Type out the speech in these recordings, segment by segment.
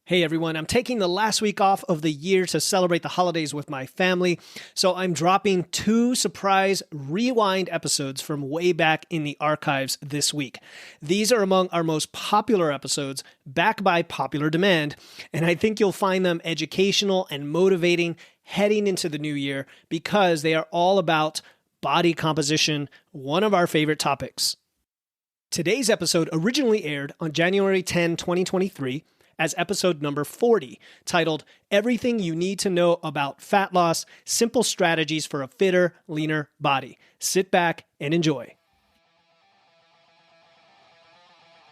Hey everyone, I'm taking the last week off of the year to celebrate the holidays with my family, so I'm dropping 2 surprise rewind episodes from way back in the archives this week. These are among our most popular episodes, back by popular demand, and I think you'll find them educational and motivating heading into the new year because they are all about body composition, one of our favorite topics. Today's episode originally aired on January 10, 2023, as episode number 40, titled Everything You Need to Know About Fat Loss, Simple Strategies for a Fitter, Leaner Body. Sit back and enjoy.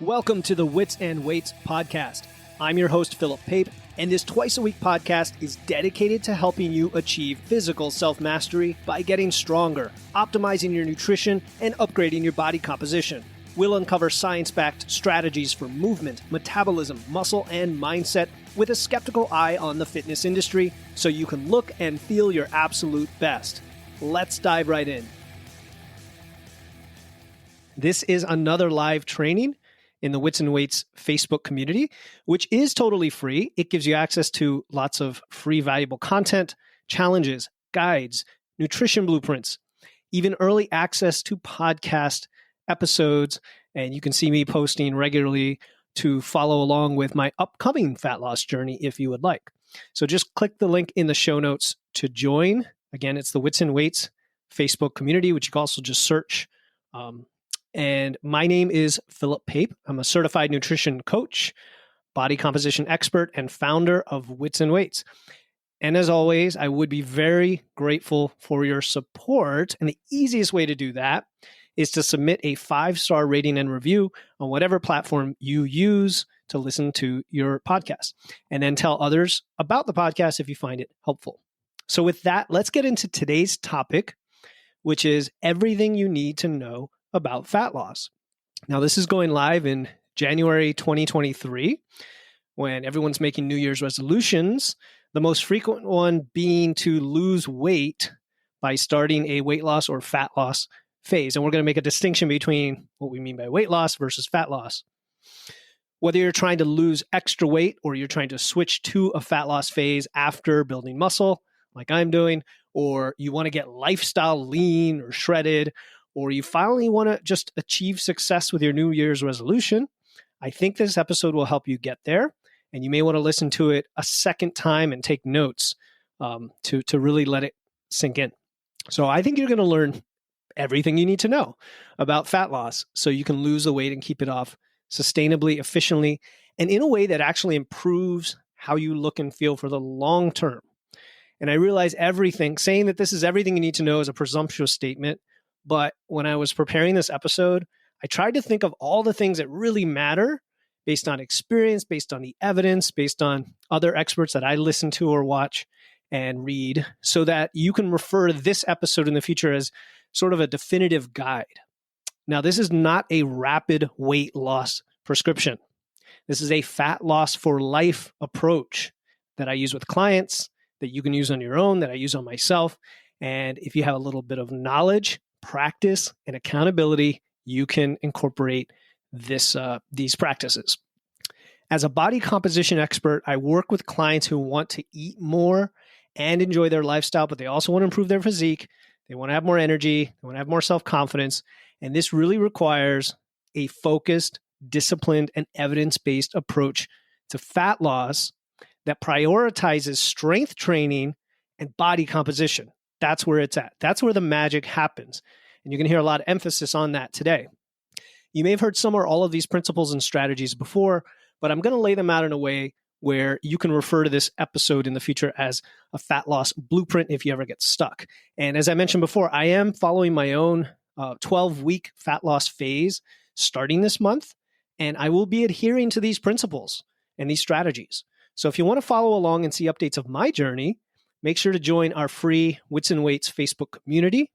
Welcome to the Wits and Weights podcast. I'm your host, Philip Pape, and this twice-a-week podcast is dedicated to helping you achieve physical self-mastery by getting stronger, optimizing your nutrition, and upgrading your body composition. We'll uncover science-backed strategies for movement, metabolism, muscle, and mindset with a skeptical eye on the fitness industry so you can look and feel your absolute best. Let's dive right in. This is another live training in the Wits and Weights Facebook community, which is totally free. It gives you access to lots of free, valuable content, challenges, guides, nutrition blueprints, even early access to podcast episodes, and you can see me posting regularly to follow along with my upcoming fat loss journey if you would like. So just click the link in the show notes to join. Again, it's the Wits and Weights Facebook community, which you can also just search. And my name is Philip Pape. I'm a certified nutrition coach, body composition expert, and founder of Wits and Weights. And as always, I would be very grateful for your support. And the easiest way to do that is to submit a 5-star rating and review on whatever platform you use to listen to your podcast, and then tell others about the podcast if you find it helpful. So with that, let's get into today's topic, which is everything you need to know about fat loss. Now, this is going live in January 2023, when everyone's making New Year's resolutions, the most frequent one being to lose weight by starting a weight loss or fat loss phase. And we're going to make a distinction between what we mean by weight loss versus fat loss. Whether you're trying to lose extra weight or you're trying to switch to a fat loss phase after building muscle, like I'm doing, or you want to get lifestyle lean or shredded, or you finally want to just achieve success with your New Year's resolution, I think this episode will help you get there. And you may want to listen to it a second time and take notes to really let it sink in. So I think you're going to learn everything you need to know about fat loss so you can lose the weight and keep it off sustainably, efficiently, and in a way that actually improves how you look and feel for the long term. And I realize saying that this is everything you need to know is a presumptuous statement. But when I was preparing this episode, I tried to think of all the things that really matter based on experience, based on the evidence, based on other experts that I listen to or watch and read, so that you can refer to this episode in the future as sort of a definitive guide. Now, this is not a rapid weight loss prescription. This is a fat loss for life approach that I use with clients, that you can use on your own, that I use on myself. And if you have a little bit of knowledge, practice, and accountability, you can incorporate these practices. As a body composition expert, I work with clients who want to eat more and enjoy their lifestyle, but they also want to improve their physique. They want to have more energy. They want to have more self-confidence. And this really requires a focused, disciplined, and evidence-based approach to fat loss that prioritizes strength training and body composition. That's where it's at. That's where the magic happens. And you're going to hear a lot of emphasis on that today. You may have heard some or all of these principles and strategies before, but I'm going to lay them out in a way where you can refer to this episode in the future as a fat loss blueprint if you ever get stuck. And as I mentioned before, I am following my own 12-week fat loss phase starting this month, and I will be adhering to these principles and these strategies. So if you want to follow along and see updates of my journey, make sure to join our free Wits and Weights Facebook community.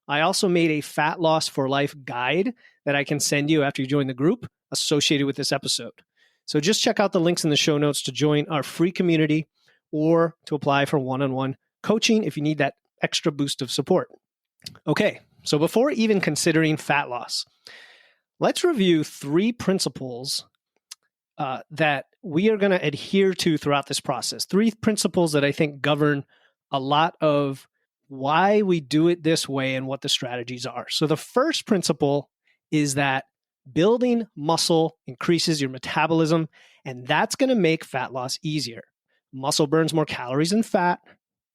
I also made a fat loss for life guide that I can send you after you join the group associated with this episode. So just check out the links in the show notes to join our free community or to apply for one-on-one coaching if you need that extra boost of support. Okay, so before even considering fat loss, let's review 3 principles that we are going to adhere to throughout this process. 3 principles that I think govern a lot of why we do it this way and what the strategies are. So the first principle is that building muscle increases your metabolism, and that's going to make fat loss easier. Muscle burns more calories than fat.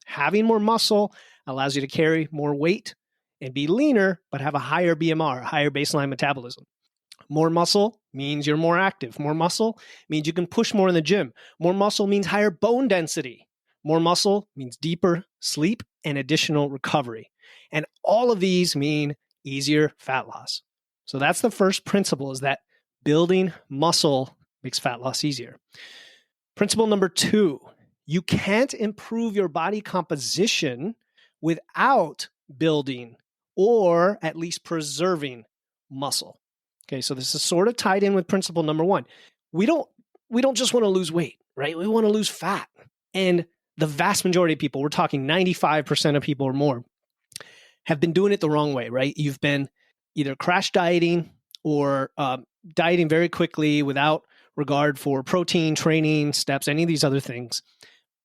Having more muscle allows you to carry more weight and be leaner, but have a higher BMR, a higher baseline metabolism. More muscle means you're more active. More muscle means you can push more in the gym. More muscle means higher bone density. More muscle means deeper sleep and additional recovery. And all of these mean easier fat loss. So that's the first principle, is that building muscle makes fat loss easier. Principle number 2, you can't improve your body composition without building or at least preserving muscle. Okay, so this is sort of tied in with principle number 1. We don't just want to lose weight, right? We want to lose fat. And the vast majority of people, we're talking 95% of people or more, have been doing it the wrong way, right? You've been either crash dieting or dieting very quickly without regard for protein, training, steps, any of these other things,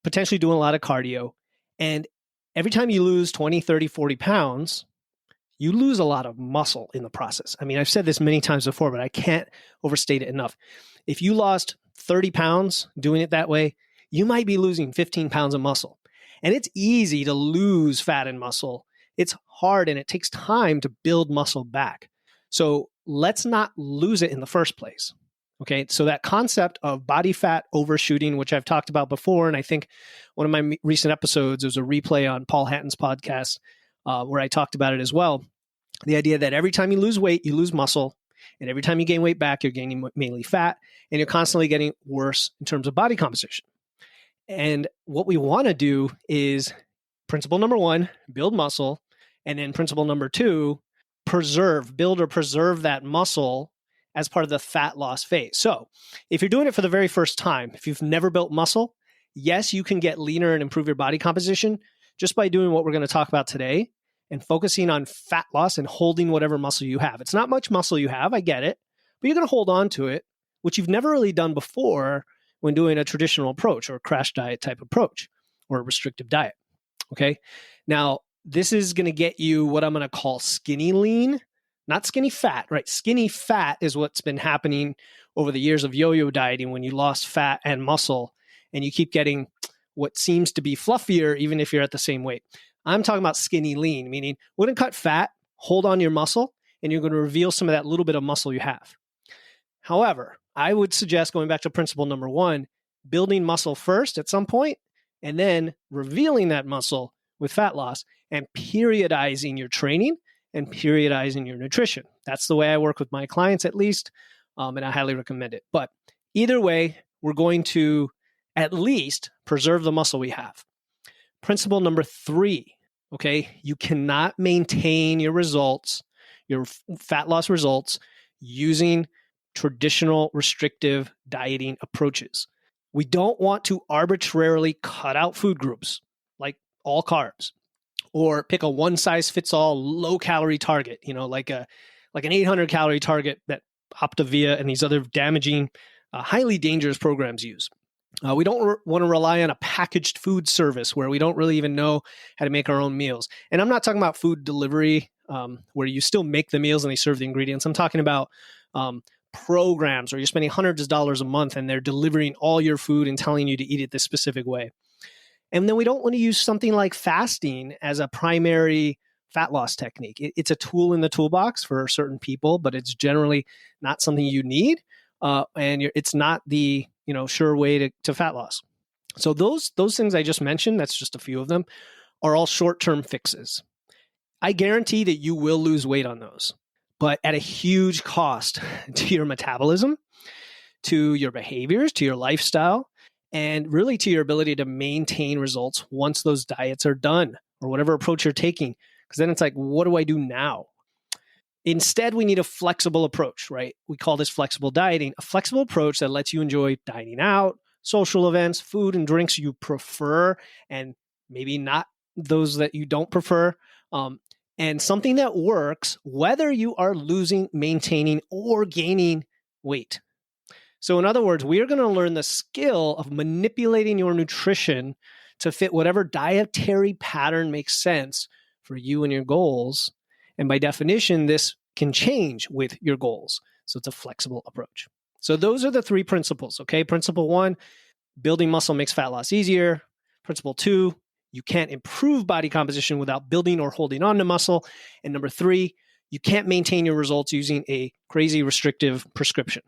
potentially doing a lot of cardio. And every time you lose 20, 30, 40 pounds, you lose a lot of muscle in the process. I mean, I've said this many times before, but I can't overstate it enough. If you lost 30 pounds doing it that way, you might be losing 15 pounds of muscle. And it's easy to lose fat and muscle. It's hard and it takes time to build muscle back. So let's not lose it in the first place. Okay, so that concept of body fat overshooting, which I've talked about before, and I think one of my recent episodes was a replay on Paul Hatton's podcast where I talked about it as well. The idea that every time you lose weight, you lose muscle, and every time you gain weight back, you're gaining mainly fat, and you're constantly getting worse in terms of body composition. And what we want to do is principle number 1, build muscle, and then principle number 2, build or preserve that muscle as part of the fat loss phase. So if you're doing it for the very first time, if you've never built muscle, yes, you can get leaner and improve your body composition just by doing what we're going to talk about today and focusing on fat loss and holding whatever muscle you have. It's not much muscle you have, I get it, but you're going to hold on to it, which you've never really done before when doing a traditional approach or a crash diet type approach or a restrictive diet. Okay. Now, this is going to get you what I'm going to call skinny lean, not skinny fat, right? Skinny fat is what's been happening over the years of yo-yo dieting when you lost fat and muscle and you keep getting what seems to be fluffier even if you're at the same weight. I'm talking about skinny lean, meaning we're going to cut fat, hold on to your muscle, and you're going to reveal some of that little bit of muscle you have. However, I would suggest going back to principle number 1, building muscle first at some point, and then revealing that muscle with fat loss and periodizing your training and periodizing your nutrition. That's the way I work with my clients, at least, and I highly recommend it. But either way, we're going to at least preserve the muscle we have. Principle number 3, okay, you cannot maintain your results, your fat loss results, using traditional restrictive dieting approaches. We don't want to arbitrarily cut out food groups like all carbs or pick a one-size-fits-all low-calorie target, like an 800-calorie target that Optavia and these other damaging, highly dangerous programs use. We don't want to rely on a packaged food service where we don't really even know how to make our own meals. And I'm not talking about food delivery where you still make the meals and they serve the ingredients. I'm talking about programs where you're spending hundreds of dollars a month and they're delivering all your food and telling you to eat it this specific way. And then we don't want to use something like fasting as a primary fat loss technique. It's a tool in the toolbox for certain people, but it's generally not something you need. And it's not the sure way to fat loss. So those things I just mentioned, that's just a few of them, are all short-term fixes. I guarantee that you will lose weight on those, but at a huge cost to your metabolism, to your behaviors, to your lifestyle, and really to your ability to maintain results once those diets are done or whatever approach you're taking. Because then it's like, what do I do now? Instead, we need a flexible approach, right? We call this flexible dieting, a flexible approach that lets you enjoy dining out, social events, food and drinks you prefer, and maybe not those that you don't prefer. And something that works whether you are losing, maintaining, or gaining weight. So in other words, we are going to learn the skill of manipulating your nutrition to fit whatever dietary pattern makes sense for you and your goals. And by definition, this can change with your goals. So it's a flexible approach. So those are the three principles, okay? Principle 1, building muscle makes fat loss easier. Principle 2, you can't improve body composition without building or holding on to muscle. And number 3, you can't maintain your results using a crazy restrictive prescription.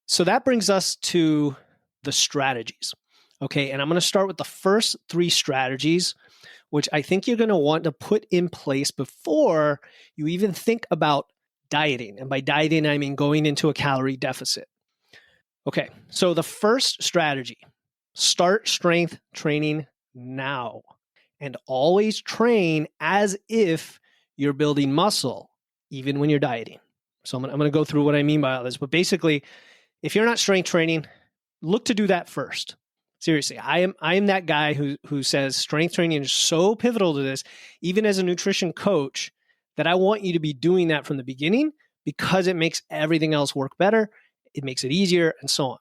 So that brings us to the strategies. Okay, and I'm going to start with the first 3 strategies, which I think you're going to want to put in place before you even think about dieting. And by dieting, I mean going into a calorie deficit. Okay, so the first strategy, start strength training now and always train as if you're building muscle, even when you're dieting. So I'm going to go through what I mean by all this, but basically, if you're not strength training, look to do that first. Seriously, I am that guy who says strength training is so pivotal to this, even as a nutrition coach, that I want you to be doing that from the beginning because it makes everything else work better. It makes it easier and so on.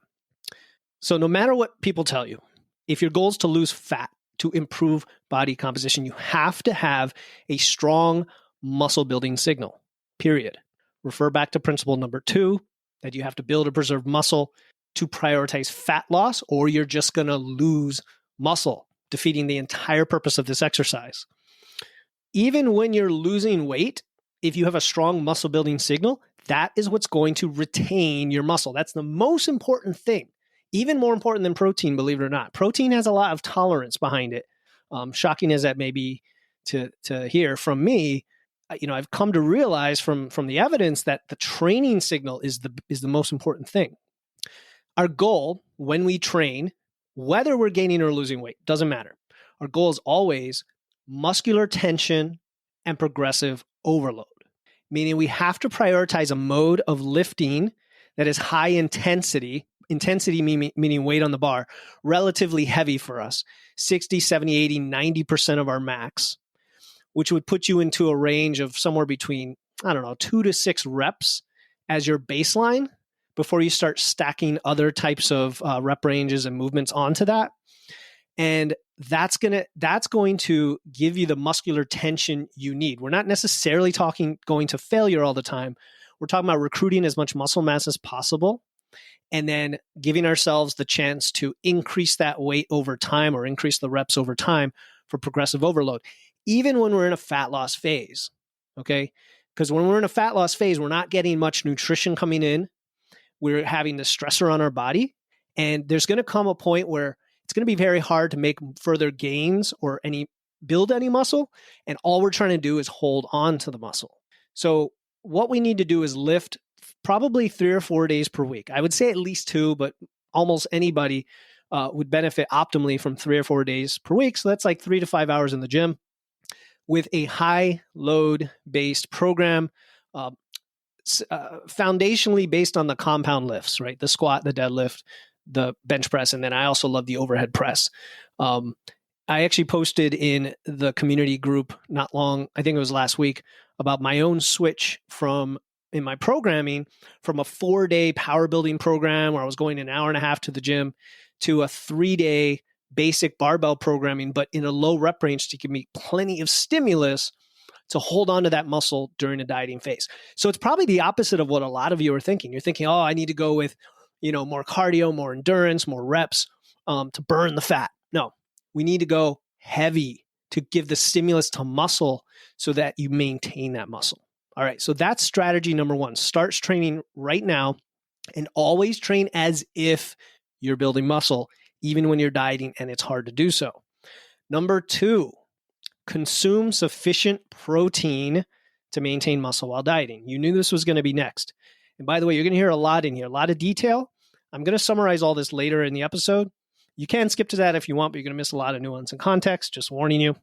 So no matter what people tell you, if your goal is to lose fat, to improve body composition, you have to have a strong muscle building signal, period. Refer back to principle number 2, that you have to build or preserve muscle to prioritize fat loss, or you're just going to lose muscle, defeating the entire purpose of this exercise. Even when you're losing weight, if you have a strong muscle building signal, that is what's going to retain your muscle. That's the most important thing, even more important than protein, believe it or not. Protein has a lot of tolerance behind it. Shocking as that may be to hear from me, I've come to realize from the evidence that the training signal is the most important thing. Our goal when we train, whether we're gaining or losing weight, doesn't matter. Our goal is always muscular tension and progressive overload, meaning we have to prioritize a mode of lifting that is high intensity meaning weight on the bar, relatively heavy for us, 60, 70, 80, 90% of our max, which would put you into a range of somewhere between, 2 to 6 reps as your baseline before you start stacking other types of rep ranges and movements onto that. And that's going to give you the muscular tension you need. We're not necessarily going to failure all the time. We're talking about recruiting as much muscle mass as possible and then giving ourselves the chance to increase that weight over time or increase the reps over time for progressive overload, even when we're in a fat loss phase, okay? Because when we're in a fat loss phase, we're not getting much nutrition coming in. We're having the stressor on our body. And there's going to come a point where it's going to be very hard to make further gains or build any muscle. And all we're trying to do is hold on to the muscle. So what we need to do is lift probably 3 or 4 days per week. I would say at least 2, but almost anybody would benefit optimally from 3 or 4 days per week. So that's like 3 to 5 hours in the gym with a high load based program, foundationally based on the compound lifts, right? The squat, the deadlift, the bench press, and then I also love the overhead press. I actually posted in the community group not long, I think it was last week, about my own switch in my programming from a 4-day power building program where I was going an hour and a half to the gym to a 3-day basic barbell programming, but in a low rep range to give me plenty of stimulus to hold on to that muscle during a dieting phase. So it's probably the opposite of what a lot of you are thinking. You're thinking, I need to go with, more cardio, more endurance, more reps to burn the fat. No, we need to go heavy to give the stimulus to muscle so that you maintain that muscle. All right, so that's strategy number 1. Start training right now and always train as if you're building muscle, even when you're dieting and it's hard to do so. Number 2, consume sufficient protein to maintain muscle while dieting. You knew this was going to be next. And by the way, you're going to hear a lot in here, a lot of detail. I'm going to summarize all this later in the episode. You can skip to that if you want, but you're going to miss a lot of nuance and context, just warning you.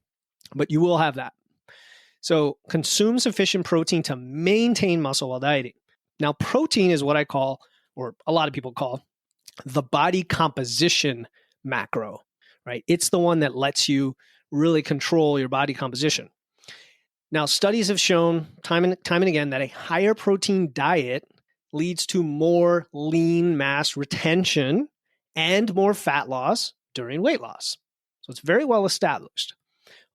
But you will have that. So consume sufficient protein to maintain muscle while dieting. Now, protein is what I call, or a lot of people call, the body composition macro, right? It's the one that lets you really control your body composition. Now, studies have shown time and again that a higher protein diet leads to more lean mass retention and more fat loss during weight loss. So it's very well established.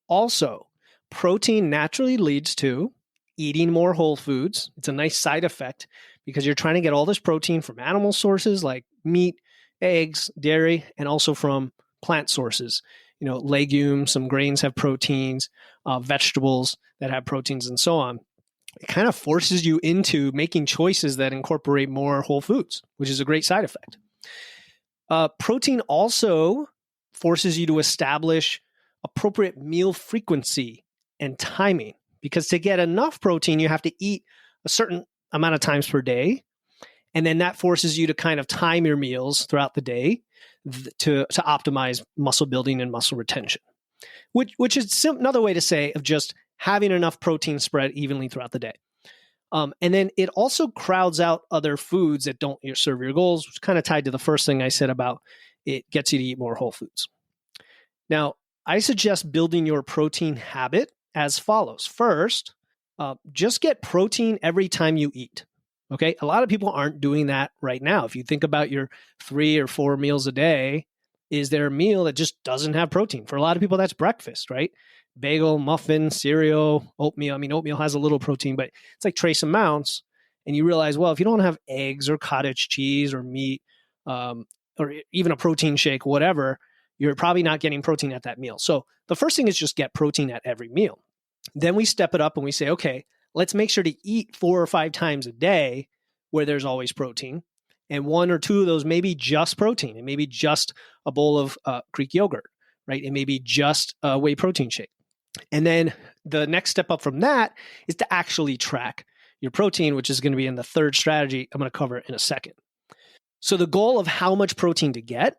Also, protein naturally leads to eating more whole foods. It's a nice side effect because you're trying to get all this protein from animal sources like meat, eggs, dairy, and also from plant sources. Legumes, some grains have proteins, vegetables that have proteins, and so on. It kind of forces you into making choices that incorporate more whole foods, which is a great side effect. Protein also forces you to establish appropriate meal frequency and timing, because to get enough protein, you have to eat a certain amount of times per day. And then that forces you to kind of time your meals throughout the day to optimize muscle building and muscle retention, which is another way to say of just having enough protein spread evenly throughout the day. And then it also crowds out other foods that don't serve your goals, which is kind of tied to the first thing I said about it gets you to eat more whole foods. Now, I suggest building your protein habit as follows. First, just get protein every time you eat. Okay, a lot of people aren't doing that right now. If you think about your 3 or 4 meals a day, is there a meal that just doesn't have protein? For a lot of people, that's breakfast, right? Bagel, muffin, cereal, oatmeal. I mean, oatmeal has a little protein, but it's like trace amounts. And you realize, well, if you don't have eggs or cottage cheese or meat, or even a protein shake, whatever, you're probably not getting protein at that meal. So the first thing is just get protein at every meal. Then we step it up and we say, okay, let's make sure to eat 4 or 5 times a day where there's always protein. And 1 or 2 of those may be just protein. It may be just a bowl of Greek yogurt, right? It may be just a whey protein shake. And then the next step up from that is to actually track your protein, which is going to be in the third strategy I'm going to cover in a second. So the goal of how much protein to get,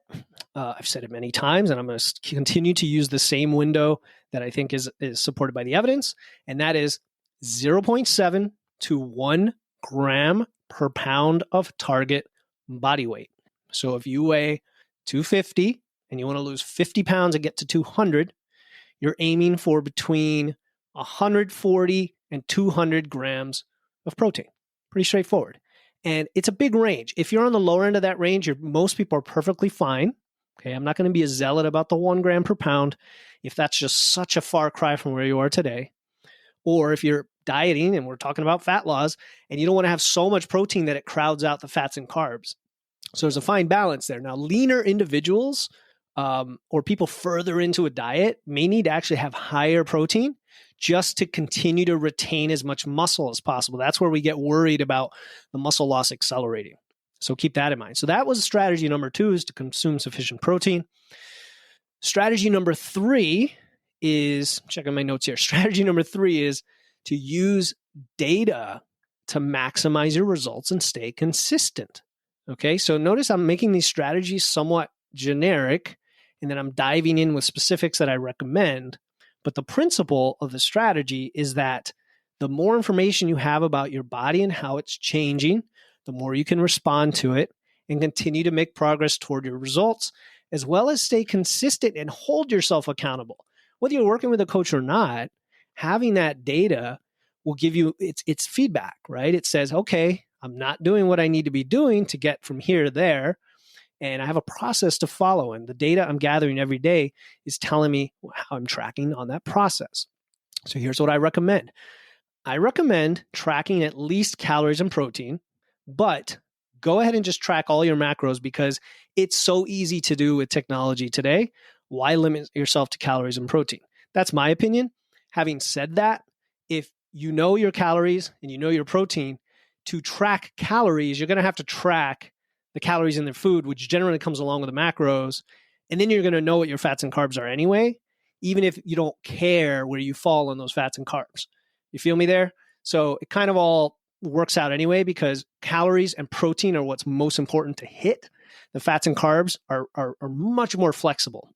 I've said it many times, and I'm going to continue to use the same window that I think is supported by the evidence, and that is 0.7 to 1 gram per pound of target body weight. So if you weigh 250 and you want to lose 50 pounds and get to 200, you're aiming for between 140 and 200 grams of protein. Pretty straightforward. And it's a big range. If you're on the lower end of that range, most people are perfectly fine. Okay, I'm not going to be a zealot about the 1 gram per pound if that's just such a far cry from where you are today. Or if you're dieting and we're talking about fat loss and you don't want to have so much protein that it crowds out the fats and carbs. So there's a fine balance there. Now, leaner individuals or people further into a diet may need to actually have higher protein just to continue to retain as much muscle as possible. That's where we get worried about the muscle loss accelerating. So keep that in mind. So that was strategy number 2, is to consume sufficient protein. Strategy number 3 is, checking my notes here. Strategy number 3 is to use data to maximize your results and stay consistent. Okay, so notice I'm making these strategies somewhat generic, and then I'm diving in with specifics that I recommend. But the principle of the strategy is that the more information you have about your body and how it's changing, the more you can respond to it and continue to make progress toward your results, as well as stay consistent and hold yourself accountable. Whether you're working with a coach or not, having that data will give you its feedback, right? It says, okay, I'm not doing what I need to be doing to get from here to there. And I have a process to follow. And the data I'm gathering every day is telling me how I'm tracking on that process. So here's what I recommend. I recommend tracking at least calories and protein, but go ahead and just track all your macros because it's so easy to do with technology today. Why limit yourself to calories and protein? That's my opinion. Having said that, if you know your calories and you know your protein, to track calories, you're going to have to track the calories in their food, which generally comes along with the macros. And then you're going to know what your fats and carbs are anyway, even if you don't care where you fall on those fats and carbs. You feel me there? So it kind of all works out anyway because calories and protein are what's most important to hit. The fats and carbs are much more flexible.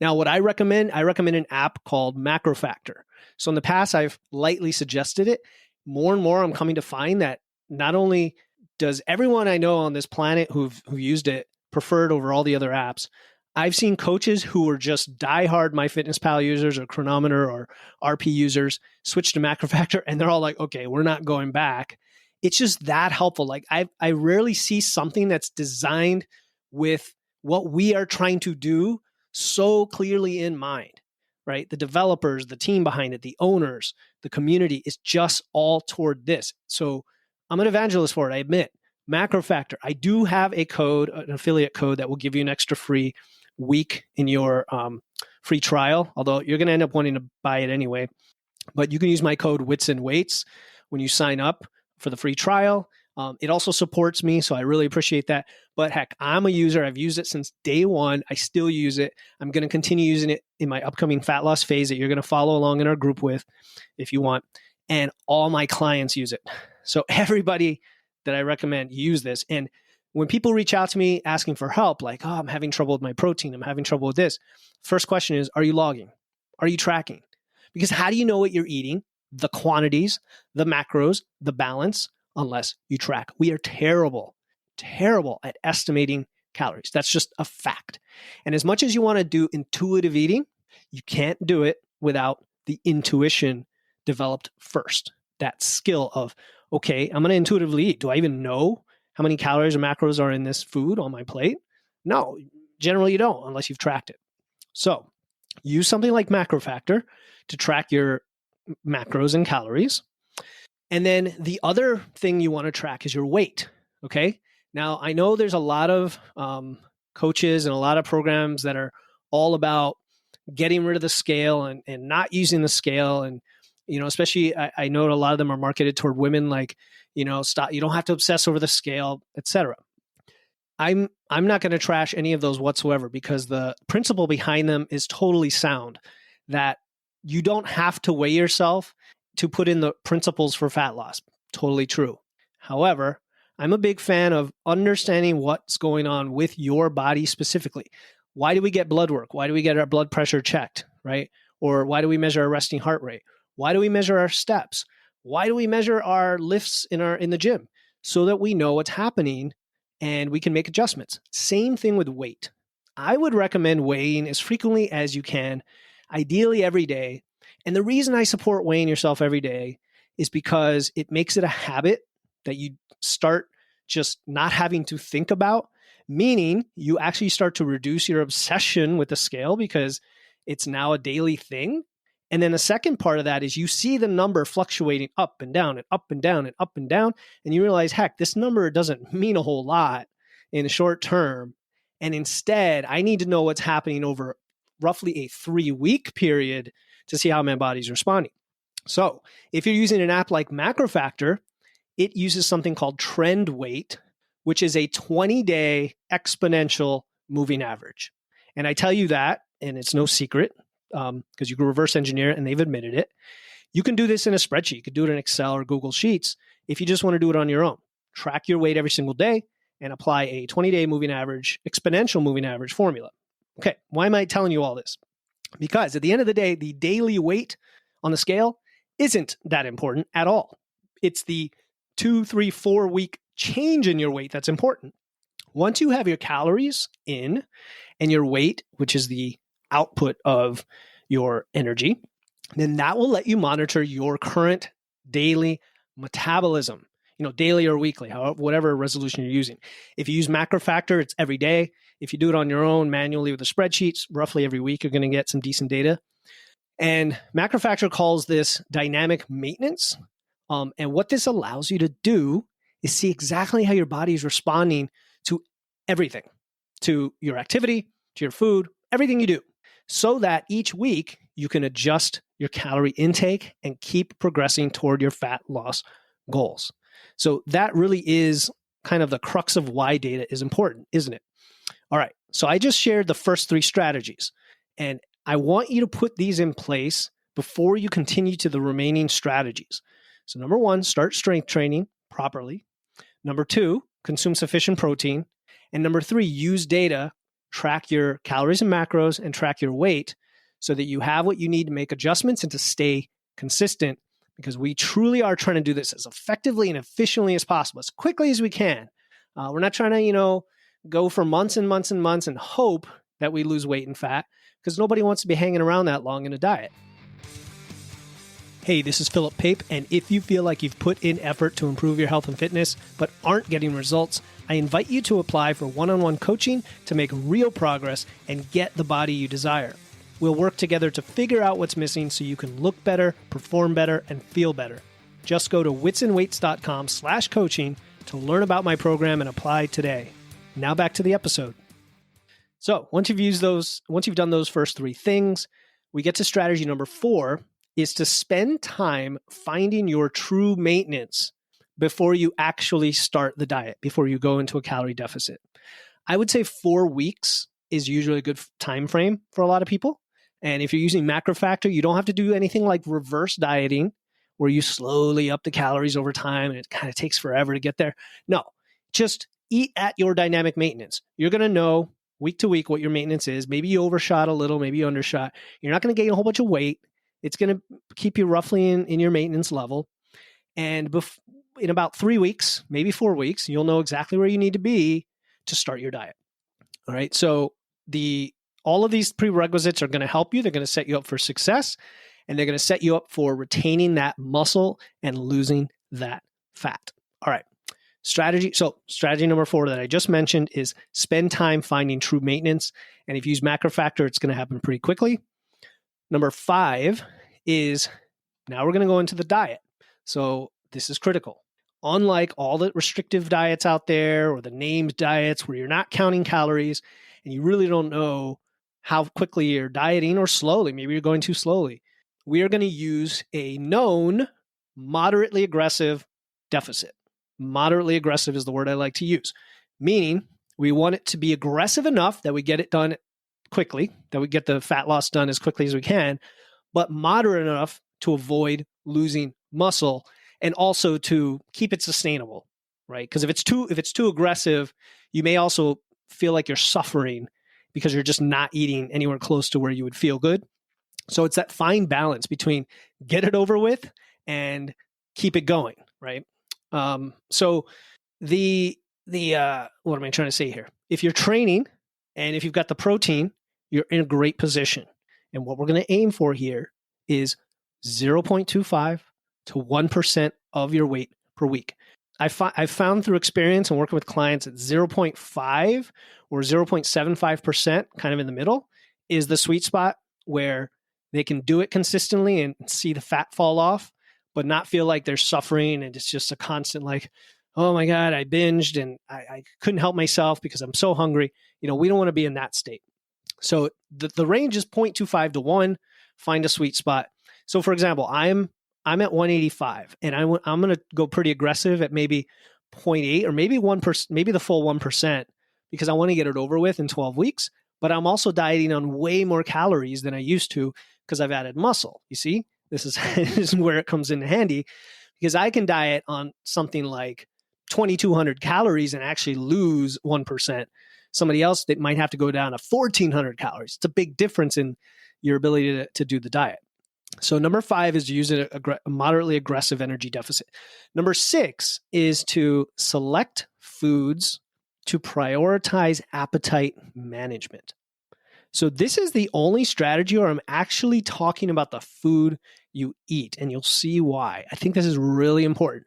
Now, what I recommend an app called Macro Factor. So in the past, I've lightly suggested it. More and more, I'm coming to find that not only does everyone I know on this planet who've used it prefer it over all the other apps, I've seen coaches who are just diehard MyFitnessPal users or Chronometer or RP users switch to Macro Factor, and they're all like, okay, we're not going back. it's just that helpful. Like I rarely see something that's designed with what we are trying to do so clearly in mind, right? The developers, the team behind it, the owners, the community is just all toward this. So I'm an evangelist for it, I admit. Macro Factor, I do have a code, an affiliate code that will give you an extra free week in your free trial, although you're going to end up wanting to buy it anyway. But you can use my code Wits and Weights when you sign up for the free trial. It also supports me, so I really appreciate that. But heck, I'm a user. I've used it since day one. I still use it. I'm going to continue using it in my upcoming fat loss phase that you're going to follow along in our group with if you want. And all my clients use it. So everybody that I recommend use this. And when people reach out to me asking for help, like, oh, I'm having trouble with my protein, I'm having trouble with this. First question is, are you logging? Are you tracking? Because how do you know what you're eating, the quantities, the macros, the balance, unless you track? We are terrible at estimating calories. That's just a fact. And as much as you want to do intuitive eating, you can't do it without the intuition developed first. That skill of, okay, I'm going to intuitively eat. Do I even know how many calories or macros are in this food on my plate? No, generally you don't unless you've tracked it. So use something like Macro Factor to track your macros and calories. And then the other thing you want to track is your weight. Okay. Now, I know there's a lot of coaches and a lot of programs that are all about getting rid of the scale and not using the scale. And, especially I know a lot of them are marketed toward women, like, stop, you don't have to obsess over the scale, etc. I'm not going to trash any of those whatsoever because the principle behind them is totally sound, that you don't have to weigh yourself to put in the principles for fat loss. Totally true. However, I'm a big fan of understanding what's going on with your body specifically. Why do we get blood work? Why do we get our blood pressure checked, right? Or why do we measure our resting heart rate? Why do we measure our steps? Why do we measure our lifts in the gym? So that we know what's happening and we can make adjustments. Same thing with weight. I would recommend weighing as frequently as you can, ideally every day. And the reason I support weighing yourself every day is because it makes it a habit that you start just not having to think about, meaning you actually start to reduce your obsession with the scale because it's now a daily thing. And then the second part of that is you see the number fluctuating up and down and up and down and up and down. And you realize, heck, this number doesn't mean a whole lot in the short term. And instead, I need to know what's happening over roughly a 3-week period to see how my body's responding. So if you're using an app like Macro Factor, it uses something called trend weight, which is a 20-day exponential moving average. And I tell you that, and it's no secret, because you can reverse engineer it and they've admitted it. You can do this in a spreadsheet. You could do it in Excel or Google Sheets if you just want to do it on your own. Track your weight every single day and apply a 20-day moving average, exponential moving average formula. Okay, why am I telling you all this? Because at the end of the day, the daily weight on the scale isn't that important at all. It's the 2, 3, 4 week change in your weight that's important. Once you have your calories in and your weight, which is the output of your energy, then that will let you monitor your current daily metabolism, daily or weekly, however, whatever resolution you're using. If you use Macro Factor, it's every day. If you do it on your own manually with the spreadsheets, roughly every week, you're going to get some decent data. And Macro Factor calls this dynamic maintenance. And what this allows you to do is see exactly how your body is responding to everything, to your activity, to your food, everything you do, so that each week you can adjust your calorie intake and keep progressing toward your fat loss goals. So that really is kind of the crux of why data is important, isn't it? All right. So I just shared the first 3 strategies, and I want you to put these in place before you continue to the remaining strategies. So number 1, start strength training properly. Number 2, consume sufficient protein. And number 3, use data, track your calories and macros, and track your weight so that you have what you need to make adjustments and to stay consistent, because we truly are trying to do this as effectively and efficiently as possible, as quickly as we can. We're not trying to, go for months and months and months and hope that we lose weight and fat, because nobody wants to be hanging around that long in a diet. Hey, this is Philip Pape, and if you feel like you've put in effort to improve your health and fitness but aren't getting results, I invite you to apply for one-on-one coaching to make real progress and get the body you desire. We'll work together to figure out what's missing so you can look better, perform better, and feel better. Just go to witsandweights.com/coaching to learn about my program and apply today. Now back to the episode. So once you've done those first three things, we get to strategy number 4, is to spend time finding your true maintenance before you actually start the diet, before you go into a calorie deficit. I would say 4 weeks is usually a good time frame for a lot of people. And if you're using MacroFactor, you don't have to do anything like reverse dieting, where you slowly up the calories over time and it kind of takes forever to get there. No, just eat at your dynamic maintenance. You're going to know week to week what your maintenance is. Maybe you overshot a little, maybe you undershot. You're not going to gain a whole bunch of weight. It's going to keep you roughly in your maintenance level. And in about 3 weeks, maybe 4 weeks, you'll know exactly where you need to be to start your diet. All right. So all of these prerequisites are going to help you. They're going to set you up for success, and they're going to set you up for retaining that muscle and losing that fat. All right. Strategy number 4 that I just mentioned is spend time finding true maintenance. And if you use MacroFactor, it's going to happen pretty quickly. Number 5 is, now we're going to go into the diet. So this is critical. Unlike all the restrictive diets out there or the named diets where you're not counting calories and you really don't know how quickly you're dieting or slowly, maybe you're going too slowly, we are going to use a known moderately aggressive deficit. Moderately aggressive is the word I like to use, meaning we want it to be aggressive enough that we get it done quickly, that we get the fat loss done as quickly as we can, but moderate enough to avoid losing muscle and also to keep it sustainable, right? Because if it's too aggressive, you may also feel like you're suffering because you're just not eating anywhere close to where you would feel good. So it's that fine balance between get it over with and keep it going, right? So what am I trying to say here? If you're training and if you've got the protein, you're in a great position. And what we're going to aim for here is 0.25 to 1% of your weight per week. I've found through experience and working with clients that 0.5 or 0.75%, kind of in the middle, is the sweet spot where they can do it consistently and see the fat fall off, but not feel like they're suffering and it's just a constant like, oh my God, I binged and I couldn't help myself because I'm so hungry. We don't want to be in that state. So the range is 0.25 to 1. Find a sweet spot. So for example, I'm at 185 and I'm going to go pretty aggressive at maybe 0.8 or maybe 1%, maybe the full 1%, because I want to get it over with in 12 weeks. But I'm also dieting on way more calories than I used to because I've added muscle. You see, this is where it comes in handy, because I can diet on something like 2,200 calories and actually lose 1%. Somebody else that might have to go down to 1,400 calories. It's a big difference in your ability to do the diet. So number 5 is to use a moderately aggressive energy deficit. Number 6 is to select foods to prioritize appetite management. So this is the only strategy where I'm actually talking about the food you eat, and you'll see why. I think this is really important.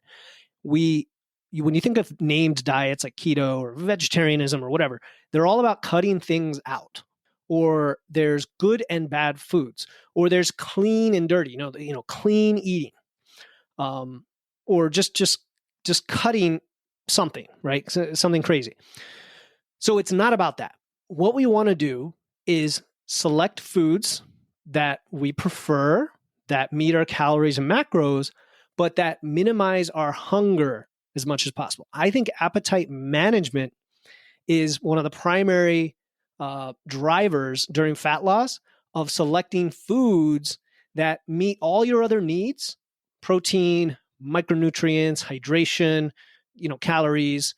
When you think of named diets like keto or vegetarianism or whatever, they're all about cutting things out. Or there's good and bad foods, or there's clean and dirty, clean eating, or just cutting something, right? Something crazy. So it's not about that. What we want to do is select foods that we prefer, that meet our calories and macros, but that minimize our hunger as much as possible. I think appetite management is one of the primary drivers during fat loss of selecting foods that meet all your other needs: protein, micronutrients, hydration, calories,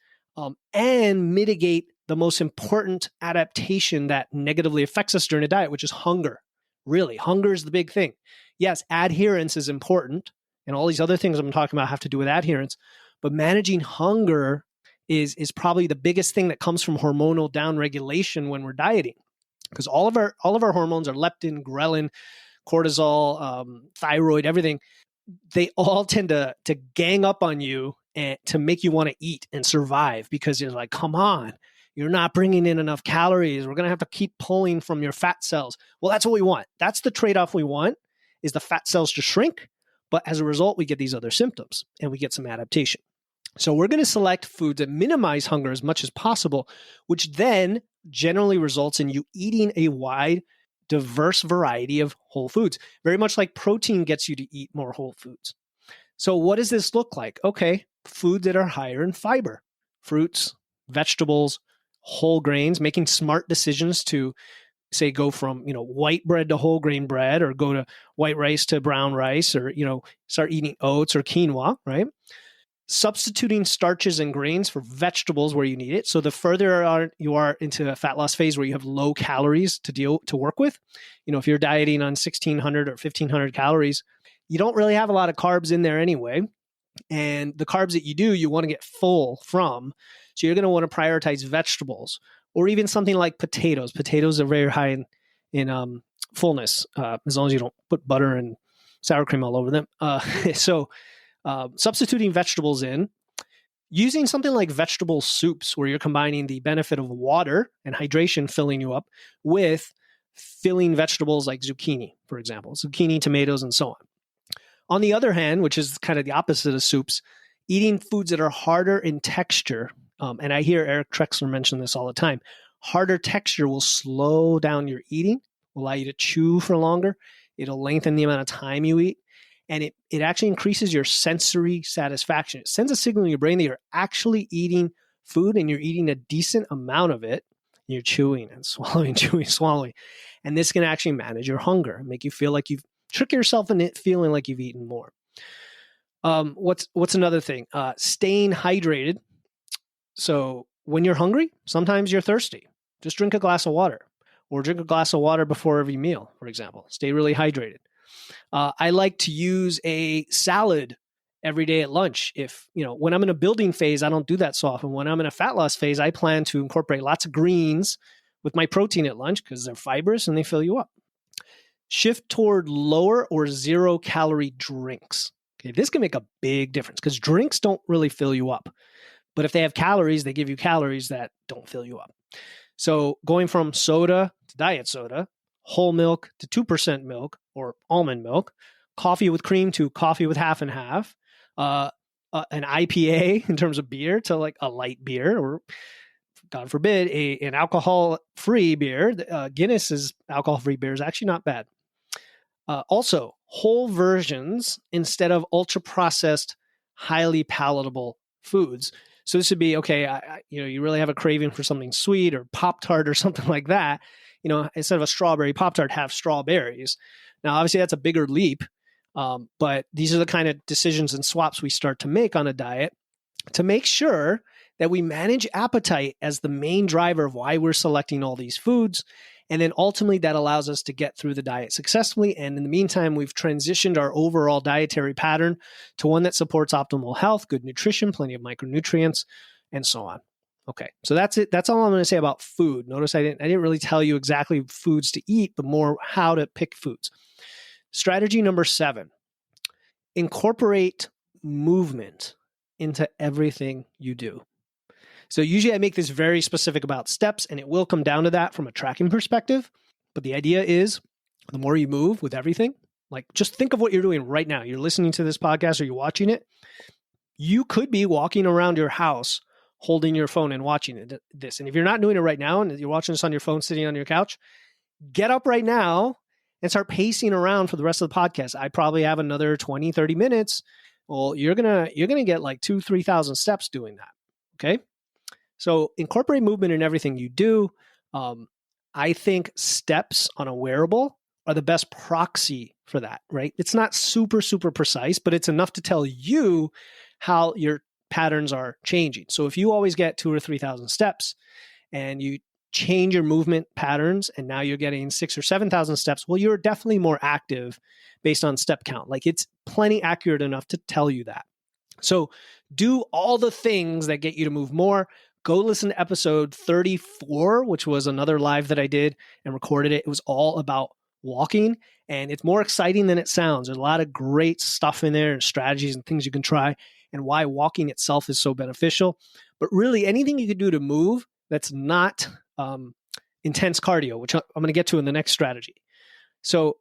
and mitigate the most important adaptation that negatively affects us during a diet, which is hunger. Really, hunger is the big thing. Yes, adherence is important, and all these other things I'm talking about have to do with adherence, but managing hunger is probably the biggest thing that comes from hormonal downregulation when we're dieting, because all of our hormones are leptin, ghrelin, cortisol, thyroid, everything. they all tend to gang up on you and to make you want to eat and survive, because you're like, come on, you're not bringing in enough calories. We're going to have to keep pulling from your fat cells. Well, that's what we want. That's the trade-off we want, is the fat cells to shrink. But as a result, we get these other symptoms and we get some adaptation. So we're going to select foods that minimize hunger as much as possible, which then generally results in you eating a wide, diverse variety of whole foods. Very much like protein gets you to eat more whole foods. So what does this look like? Okay, foods that are higher in fiber, fruits, vegetables, whole grains, making smart decisions to, say, go from, white bread to whole grain bread, or go to white rice to brown rice, or, start eating oats or quinoa, right? Substituting starches and grains for vegetables where you need it. So the further you are into a fat loss phase where you have low calories to work with, if you're dieting on 1,600 or 1,500 calories, you don't really have a lot of carbs in there anyway. And the carbs that you do, you want to get full from. So you're going to want to prioritize vegetables, or even something like potatoes. Potatoes are very high in fullness, as long as you don't put butter and sour cream all over them. So substituting vegetables in, using something like vegetable soups, where you're combining the benefit of water and hydration filling you up with filling vegetables like zucchini, for example, zucchini, tomatoes, and so on. On the other hand, which is kind of the opposite of soups, eating foods that are harder in texture, and I hear Eric Trexler mention this all the time, harder texture will slow down your eating, will allow you to chew for longer, it'll lengthen the amount of time you eat, and it actually increases your sensory satisfaction. It sends a signal in your brain that you're actually eating food and you're eating a decent amount of it. You're chewing and swallowing, chewing, swallowing. And this can actually manage your hunger and make you feel like you've tricked yourself into feeling like you've eaten more. What's another thing? Staying hydrated. So when you're hungry, sometimes you're thirsty. Just drink a glass of water, or drink a glass of water before every meal, for example. Stay really hydrated. I like to use a salad every day at lunch. When I'm in a building phase, I don't do that so often. When I'm in a fat loss phase, I plan to incorporate lots of greens with my protein at lunch, because they're fibrous and they fill you up. Shift toward lower or 0-calorie drinks. Okay, this can make a big difference, because drinks don't really fill you up. But if they have calories, they give you calories that don't fill you up. So going from soda to diet soda, whole milk to 2% milk or almond milk, coffee with cream to coffee with half and half, an IPA in terms of beer to like a light beer, or God forbid, an alcohol-free beer. Guinness is alcohol-free beer is actually not bad. Also, whole versions instead of ultra-processed, highly palatable foods. So this would be, okay, you really have a craving for something sweet or Pop-Tart or something like that. Instead of a strawberry Pop-Tart, have strawberries. Now, obviously, that's a bigger leap, but these are the kind of decisions and swaps we start to make on a diet to make sure that we manage appetite as the main driver of why we're selecting all these foods. And then ultimately, that allows us to get through the diet successfully. And in the meantime, we've transitioned our overall dietary pattern to one that supports optimal health, good nutrition, plenty of micronutrients, and so on. Okay, so that's it. That's all I'm going to say about food. Notice I didn't really tell you exactly foods to eat, but more how to pick foods. Strategy number 7, incorporate movement into everything you do. So usually I make this very specific about steps, and it will come down to that from a tracking perspective. But the idea is the more you move with everything, like just think of what you're doing right now. You're listening to this podcast or you're watching it. You could be walking around your house holding your phone and watching this. And if you're not doing it right now and you're watching this on your phone sitting on your couch, get up right now and start pacing around for the rest of the podcast. I probably have another 20, 30 minutes. Well, you're going to get like 2,000-3,000 steps doing that. Okay. So incorporate movement in everything you do. I think steps on a wearable are the best proxy for that, right? It's not super, super precise, but it's enough to tell you how your patterns are changing. So if you always get 2,000 or 3,000 steps and you change your movement patterns and now you're getting 6,000 or 7,000 steps, well, you're definitely more active based on step count. Like it's plenty accurate enough to tell you that. So do all the things that get you to move more. Go listen to episode 34, which was another live that I did and recorded it. It was all about walking, and it's more exciting than it sounds. There's a lot of great stuff in there and strategies and things you can try and why walking itself is so beneficial. But really, anything you can do to move that's not intense cardio, which I'm going to get to in the next strategy. So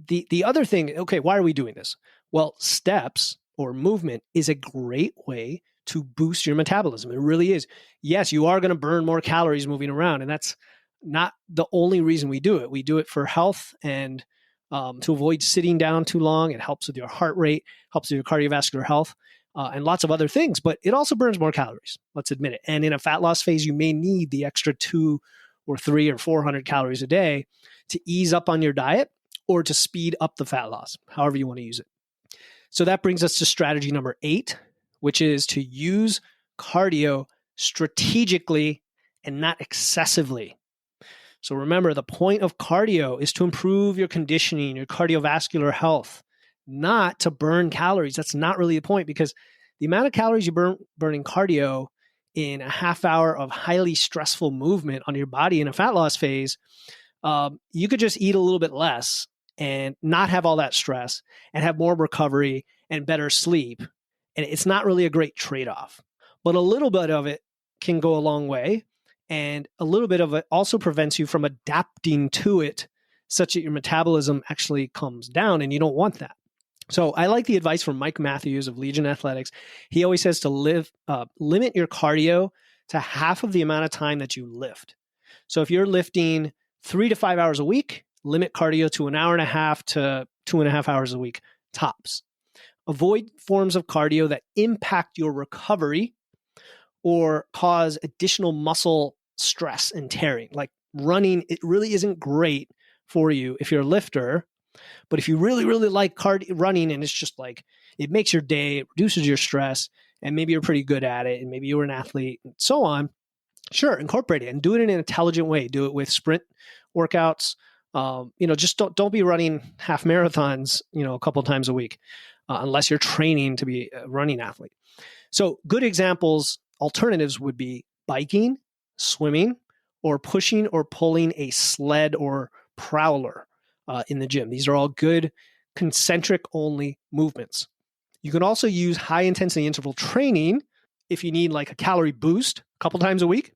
the other thing, okay, why are we doing this? Well, steps or movement is a great way to boost your metabolism. It really is. Yes, you are going to burn more calories moving around, and that's not the only reason we do it. We do it for health and to avoid sitting down too long. It helps with your heart rate, helps with your cardiovascular health, and lots of other things. But it also burns more calories, let's admit it. And in a fat loss phase, you may need the extra 2 or 3 or 400 calories a day to ease up on your diet or to speed up the fat loss, however you want to use it. So that brings us to strategy number 8, which is to use cardio strategically and not excessively. So remember, the point of cardio is to improve your conditioning, your cardiovascular health, not to burn calories. That's not really the point, because the amount of calories you burn in cardio in a half hour of highly stressful movement on your body in a fat loss phase, you could just eat a little bit less and not have all that stress and have more recovery and better sleep. And it's not really a great trade-off. But a little bit of it can go a long way. And a little bit of it also prevents you from adapting to it such that your metabolism actually comes down, and you don't want that. So I like the advice from Mike Matthews of Legion Athletics. He always says to limit your cardio to half of the amount of time that you lift. So if you're lifting 3 to 5 hours a week, limit cardio to 1.5 hours to 2.5 hours a week, tops. Avoid forms of cardio that impact your recovery or cause additional muscle stress and tearing. Like running, it really isn't great for you if you're a lifter. But if you really, really like running, and it's just like, it makes your day, it reduces your stress, and maybe you're pretty good at it, and maybe you were an athlete and so on, sure, incorporate it and do it in an intelligent way. Do it with sprint workouts. Just don't be running half marathons, a couple of times a week, unless you're training to be a running athlete. So good examples, alternatives would be biking, swimming, or pushing or pulling a sled or prowler in the gym. These are all good concentric only movements. You can also use high intensity interval training if you need like a calorie boost a couple times a week.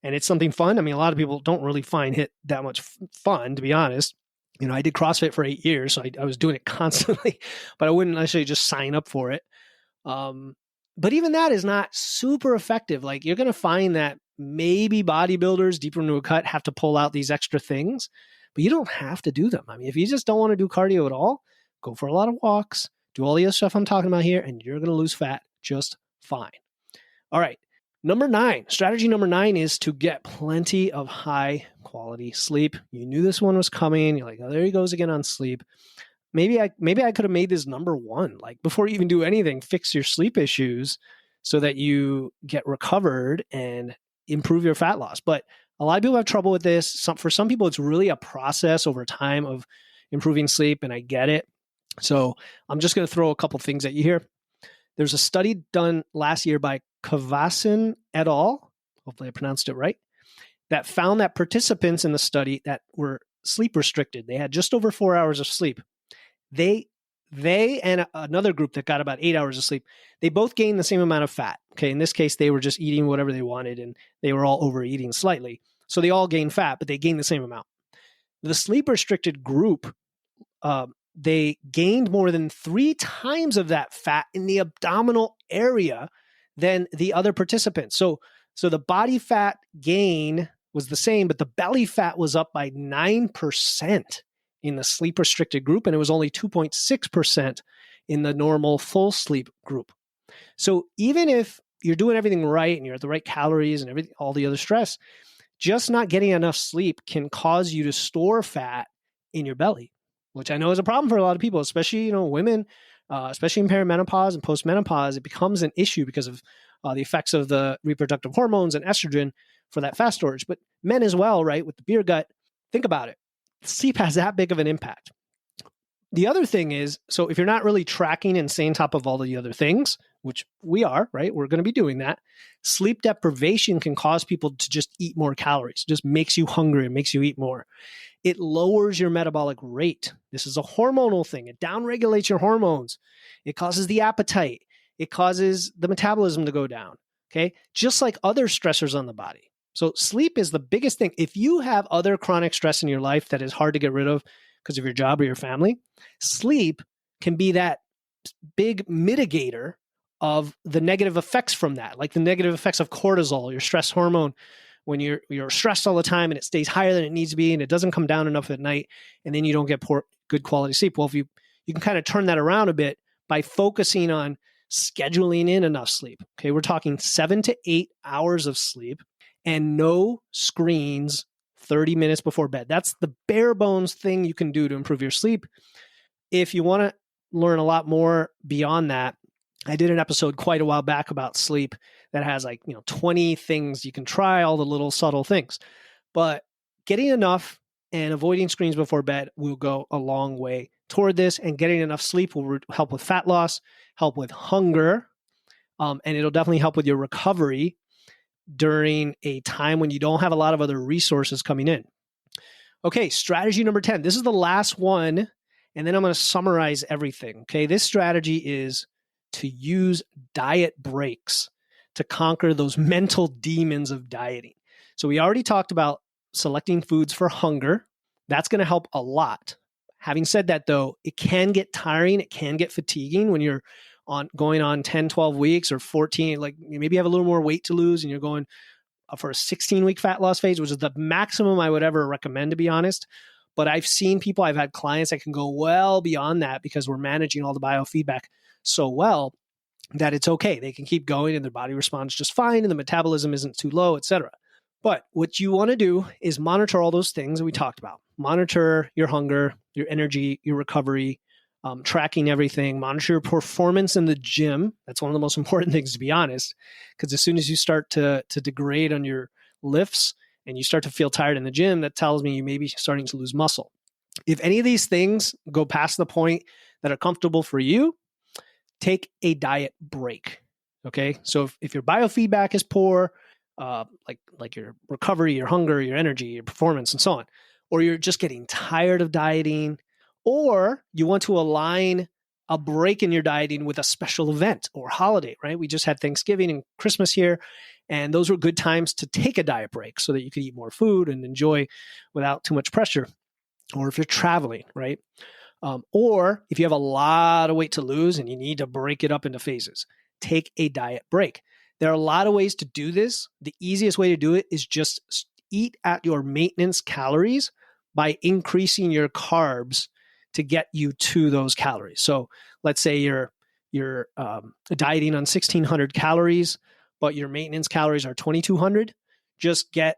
And it's something fun. I mean, a lot of people don't really find it that much fun, to be honest. I did CrossFit for 8 years, so I was doing it constantly, but I wouldn't necessarily just sign up for it. But even that is not super effective. Like, you're going to find that maybe bodybuilders deeper into a cut have to pull out these extra things, but you don't have to do them. I mean, if you just don't want to do cardio at all, go for a lot of walks, do all the other stuff I'm talking about here, and you're going to lose fat just fine. All right. Strategy number 9 is to get plenty of high quality sleep. You knew this one was coming. You're like, oh, there he goes again on sleep. Maybe I could have made this number 1. Like, before you even do anything, fix your sleep issues so that you get recovered and improve your fat loss. But a lot of people have trouble with this. For some people, it's really a process over time of improving sleep, and I get it. So I'm just going to throw a couple things at you here. There's a study done last year by Kavasin et al., hopefully I pronounced it right, that found that participants in the study that were sleep restricted, they had just over 4 hours of sleep. They and another group that got about 8 hours of sleep, they both gained the same amount of fat. Okay, in this case, they were just eating whatever they wanted, and they were all overeating slightly. So they all gained fat, but they gained the same amount. The sleep restricted group, they gained more than 3 times of that fat in the abdominal area than the other participants. So the body fat gain was the same, but the belly fat was up by 9% in the sleep restricted group, and it was only 2.6% in the normal full sleep group. So even if you're doing everything right and you're at the right calories and everything, all the other stress, just not getting enough sleep can cause you to store fat in your belly, which I know is a problem for a lot of people, especially, women, especially in perimenopause and postmenopause. It becomes an issue because of the effects of the reproductive hormones and estrogen for that fat storage. But men as well, right, with the beer gut, think about it. Sleep has that big of an impact. The other thing is, so if you're not really tracking and staying top of all the other things, which we are, right? We're going to be doing that. Sleep deprivation can cause people to just eat more calories, just makes you hungry and makes you eat more. It lowers your metabolic rate. This is a hormonal thing. It downregulates your hormones. It causes the appetite. It causes the metabolism to go down. Okay. Just like other stressors on the body. So sleep is the biggest thing. If you have other chronic stress in your life that is hard to get rid of because of your job or your family, sleep can be that big mitigator of the negative effects from that, like the negative effects of cortisol, your stress hormone, when you're stressed all the time and it stays higher than it needs to be and it doesn't come down enough at night, and then you don't get good quality sleep. Well, if you can kind of turn that around a bit by focusing on scheduling in enough sleep. Okay, we're talking 7 to 8 hours of sleep and no screens 30 minutes before bed. That's the bare bones thing you can do to improve your sleep. If you want to learn a lot more beyond that, I did an episode quite a while back about sleep that has 20 things you can try, all the little subtle things. But getting enough and avoiding screens before bed will go a long way toward this. And getting enough sleep will help with fat loss, help with hunger, and it'll definitely help with your recovery during a time when you don't have a lot of other resources coming in. Okay, strategy number 10. This is the last one, and then I'm going to summarize everything. Okay, this strategy is to use diet breaks to conquer those mental demons of dieting. So we already talked about selecting foods for hunger. That's going to help a lot. Having said that, though, it can get tiring. It can get fatiguing when you're going on 10, 12 weeks or 14. Like maybe you have a little more weight to lose and you're going for a 16-week fat loss phase, which is the maximum I would ever recommend, to be honest. But I've seen people, I've had clients that can go well beyond that because we're managing all the biofeedback so well that it's okay. They can keep going and their body responds just fine and the metabolism isn't too low, etc. But what you want to do is monitor all those things that we talked about. Monitor your hunger, your energy, your recovery, tracking everything, monitor your performance in the gym. That's one of the most important things, to be honest, because as soon as you start to degrade on your lifts and you start to feel tired in the gym, that tells me you may be starting to lose muscle. If any of these things go past the point that are comfortable for you, take a diet break. Okay. So if your biofeedback is poor, like your recovery, your hunger, your energy, your performance, and so on, or you're just getting tired of dieting, or you want to align a break in your dieting with a special event or holiday, right? We just had Thanksgiving and Christmas here, and those were good times to take a diet break so that you could eat more food and enjoy without too much pressure. Or if you're traveling, right? Or if you have a lot of weight to lose and you need to break it up into phases, take a diet break. There are a lot of ways to do this. The easiest way to do it is just eat at your maintenance calories by increasing your carbs to get you to those calories. So let's say you're dieting on 1,600 calories, but your maintenance calories are 2,200. Just get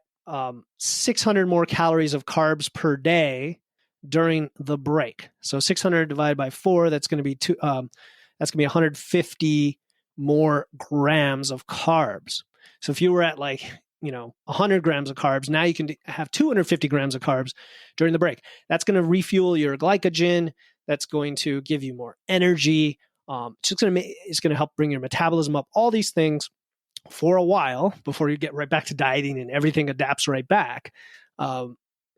600 more calories of carbs per day during the break. So 600 divided by 4, that's going to be 150 more grams of carbs. So if you were at 100 grams of carbs, now you can have 250 grams of carbs during the break. That's going to refuel your glycogen. That's going to give you more energy. It's going to help bring your metabolism up. All these things for a while before you get right back to dieting and everything adapts right back.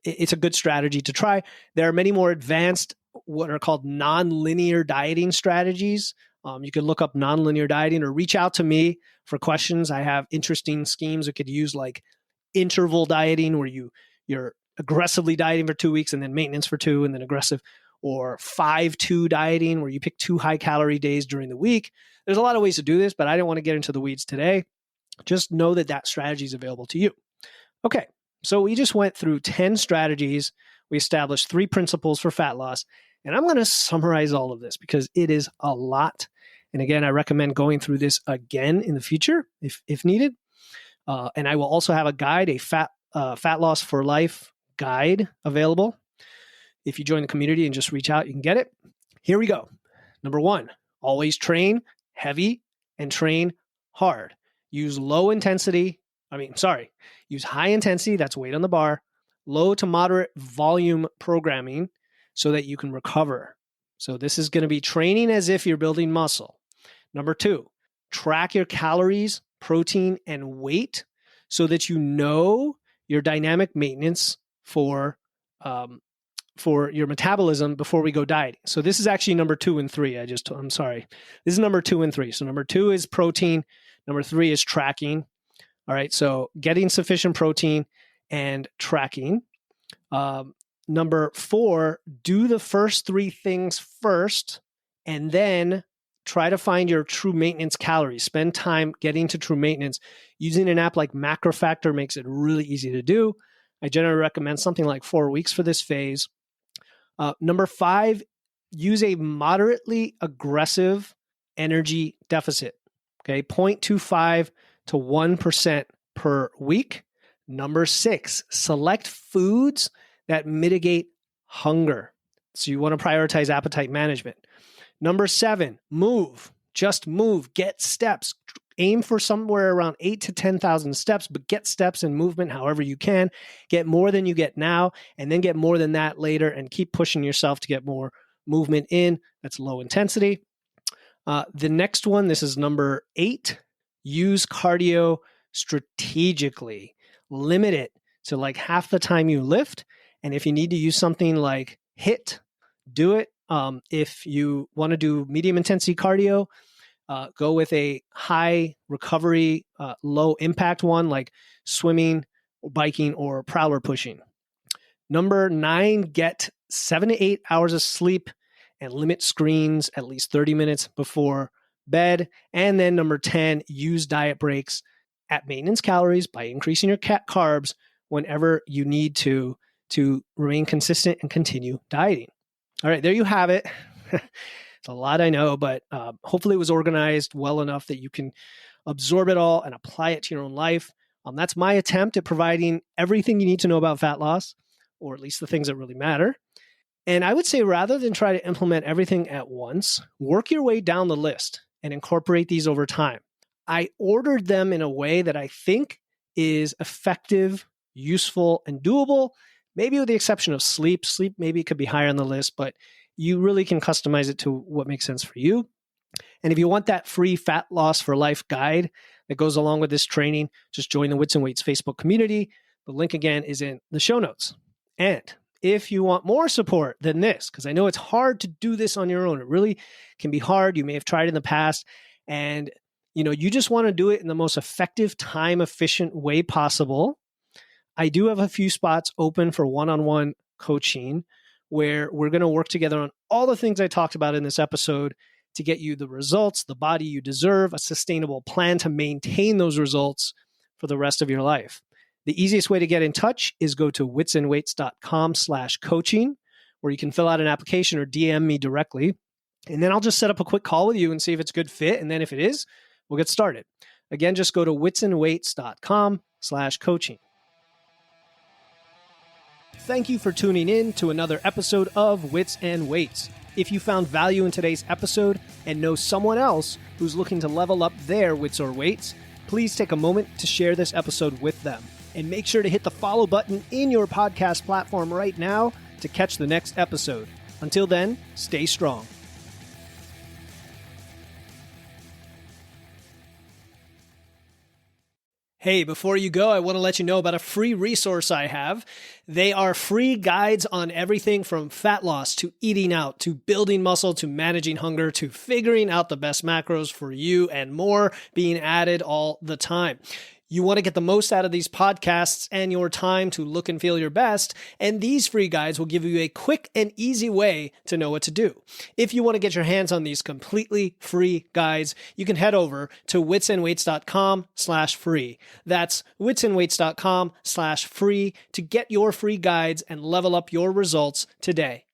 It's a good strategy to try. There are many more advanced, what are called non-linear dieting strategies. You can look up non-linear dieting or reach out to me for questions. I have interesting schemes we could use, like interval dieting, where you're aggressively dieting for 2 weeks and then maintenance for 2 and then aggressive, or 5-2 dieting, where you pick 2 high-calorie days during the week. There's a lot of ways to do this, but I don't want to get into the weeds today. Just know that strategy is available to you. Okay, so we just went through 10 strategies. We established 3 principles for fat loss, and I'm going to summarize all of this because it is a lot. And again, I recommend going through this again in the future if needed. And I will also have a guide, a fat loss for life guide available. If you join the community and just reach out, you can get it. Here we go. Number 1, always train heavy and train hard. Use use high intensity, that's weight on the bar, low to moderate volume programming so that you can recover. So this is going to be training as if you're building muscle. Number 2, track your calories, protein, and weight so that you know your dynamic maintenance for your metabolism before we go dieting. So this is actually number 2 and 3. I'm sorry. This is number 2 and 3. So number 2 is protein. Number 3 is tracking. All right. So getting sufficient protein and tracking. Number 4, do the first 3 things first, and then try to find your true maintenance calories. Spend time getting to true maintenance. Using an app like MacroFactor makes it really easy to do. I generally recommend something like 4 weeks for this phase. Number 5, use a moderately aggressive energy deficit. Okay, 0.25 to 1% per week. Number 6, select foods that mitigate hunger. So you want to prioritize appetite management. Number 7, move. Just move. Get steps. Aim for somewhere around 8 to 10,000 steps, but get steps and movement however you can. Get more than you get now, and then get more than that later, and keep pushing yourself to get more movement in. That's low intensity. The next one, this is number 8, use cardio strategically. Limit it to like half the time you lift. And if you need to use something like HIIT, do it. If you want to do medium intensity cardio, go with a high recovery, low impact one like swimming, or biking, or prowler pushing. Number 9, get 7 to 8 hours of sleep and limit screens at least 30 minutes before bed. And then number 10, use diet breaks at maintenance calories by increasing your carbs whenever you need to remain consistent and continue dieting. All right, there you have it. It's a lot, I know, but hopefully it was organized well enough that you can absorb it all and apply it to your own life. That's my attempt at providing everything you need to know about fat loss, or at least the things that really matter. And I would say rather than try to implement everything at once, work your way down the list and incorporate these over time. I ordered them in a way that I think is effective, useful, and doable, maybe with the exception of sleep. Sleep maybe could be higher on the list, but you really can customize it to what makes sense for you. And if you want that free Fat Loss for Life guide that goes along with this training, just join the Wits and Weights Facebook community. The link again is in the show notes. And if you want more support than this, because I know it's hard to do this on your own, it really can be hard. You may have tried in the past, and you just want to do it in the most effective, time-efficient way possible. I do have a few spots open for one-on-one coaching where we're going to work together on all the things I talked about in this episode to get you the results, the body you deserve, a sustainable plan to maintain those results for the rest of your life. The easiest way to get in touch is go to witsandweights.com/coaching, where you can fill out an application or DM me directly. And then I'll just set up a quick call with you and see if it's a good fit. And then if it is, we'll get started. Again, just go to witsandweights.com/coaching. Thank you for tuning in to another episode of Wits and Weights. If you found value in today's episode and know someone else who's looking to level up their wits or weights, please take a moment to share this episode with them. And make sure to hit the follow button in your podcast platform right now to catch the next episode. Until then, stay strong. Hey, before you go, I want to let you know about a free resource I have. They are free guides on everything from fat loss to eating out to building muscle to managing hunger to figuring out the best macros for you and more, being added all the time. You want to get the most out of these podcasts and your time to look and feel your best, and these free guides will give you a quick and easy way to know what to do. If you want to get your hands on these completely free guides, you can head over to witsandweights.com/free. That's witsandweights.com/free to get your free guides and level up your results today.